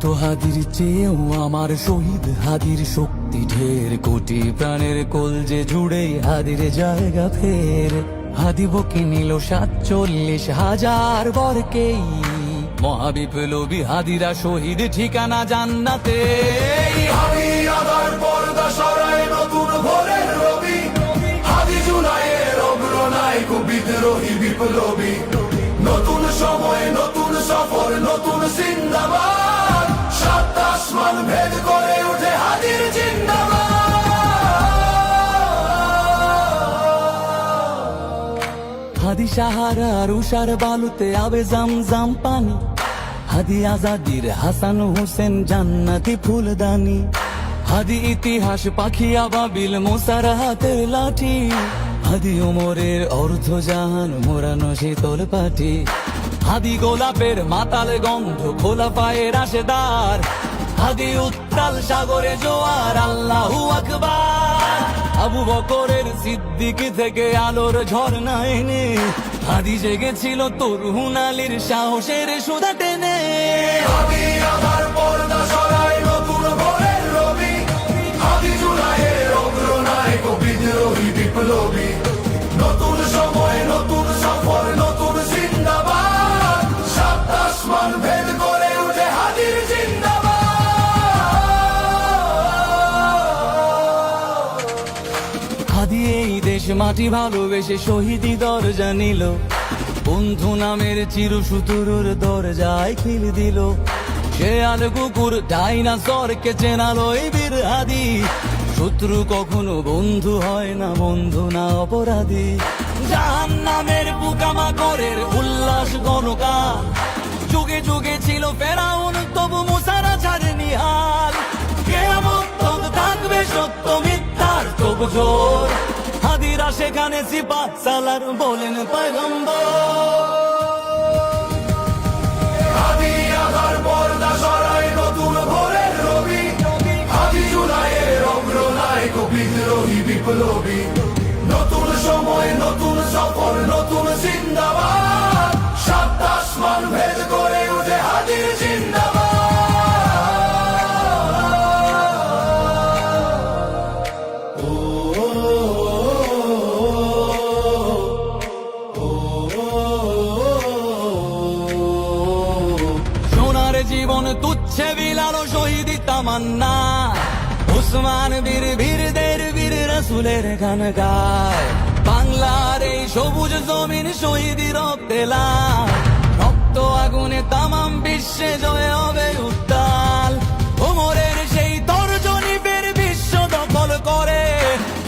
শত হাদির চেয়েও আমার শহীদ হাদির শক্তি ঢের, কোটি প্রাণের কলজে জুড়ে হাদির জায়গা ফের। হাদি বকে নিল 47,000 বরকেই, মহাবিপ্লবী হাদিরা শহীদ ঠিকানা জান্নাতে। হাদি আদার পর্দা সরায় নতুন ভোরের রবি, হাদি জুলাইয়ের অগ্রনায়ক বিদ্রোহী বিপ্লবী। নতুন সময় নতুন সফর নতুন জিন্দাবাদ, সাত আসমান ভেদ করে উঠে হাদির জিন্দাবাদ। হাদি সাহারার উষার বালুতে আবে জামজাম পানি, হাদি আজাদির হাসান হোসেন জান্নাতি ফুলদানি। হাদি ইতিহাস পাখি আবাবিল মোসার হাতের লাঠি, হাদি ওমরের অর্ধজাহান মোরানো শীতল পাটি। হাদি গোলাপের মাতাল গন্ধ খোলা পায়ের আশেদার, হাদি উত্তাল সাগরে জোয়ার আল্লাহু আকবার। আবু বকরের সিদ্দিক থেকে আলোর ঝর্ণা এনে, হাদি জেগেছিল তরুণ আলীর সাহসের সুধা টেনে। হাদি আদার পর্দা সরায় নতুন ভোরের রবি, হাদি জুলাইয়ের অগ্রনায়ক বিদ্রোহী বিপ্লবী। নতুন সময় নতুন সফর নতুন জিন্দাবাদ, সাত আসমান ভেদ করে উঠে হাদির জিন্দাবাদ। হাদি এই দেশ মাটি ভালোবেসে শহীদি দরজা নিল, বন্ধু নামের চিরসুতুরুর দরজায় খিল দিল। শেয়াল কুকুর ডাইনাসরকে চেনালো এই বীর হাদি, শত্রু কখনো বন্ধু হয় না, বন্ধু না অপরাধী। জাহান্নামের পোকামাকড়ের উল্লাস গণকাল, যুগে যুগে ছিল ফেরাউন তবু মুসারা ছাড়েনি হাল। কিয়ামত তক থাকবে সত্য মিথ্যার তব জোর, হাদিরা সেখানে সিপাহ সালার বলেন পয়গম্বর। হাদি আদার পর্দা সরায় নতুন ভোরের রবি, হাদি জুলাইয়ের অগ্রনায়ক বিদ্রোহী বিপ্লবী। নতুন সময় নতুন সফর নতুন জিন্দাবাদ, সাত আসমান ভেদ করে উঠে হাদির জিন্দাবাদ। সোনার জীবন তুচ্ছে বিলালো শহীদি তামান্না, উসমান বীর বীরদের বীর রাসূলের গান গায়। বাংলার এই সবুজ জমিন শহীদি রক্তে লাল, রক্ত আগুনে তামাম বিশ্বে জয় হবে উত্তাল। ওমরের সেই তর্জনী ফের বিশ্ব দখল করে,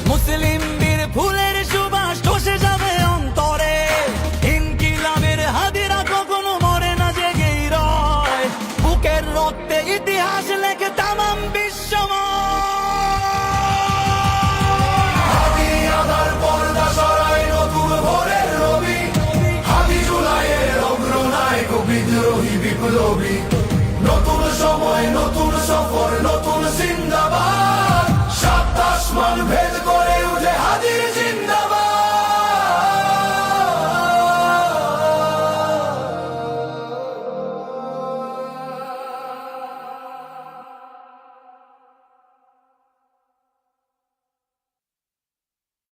মুসলিম বীর ফুলের সুবাস বসে যাবে অন্তরে। ইনকিলাবের হাদিরা কখনো মরে না, জেগেই রয়, বুকের রক্তে ইতিহাস লেখে তামাম হাদি আদার পর্দা সরায় নতুন ভোরের রবি, হাদি জুলাইয়ের অগ্রনায়ক বিদ্রোহী বিপ্লবী। নতুন সময় নতুন সফর নতুন জিন্দাবাদ, সাত আসমান ভেদ করে উঠে হাদির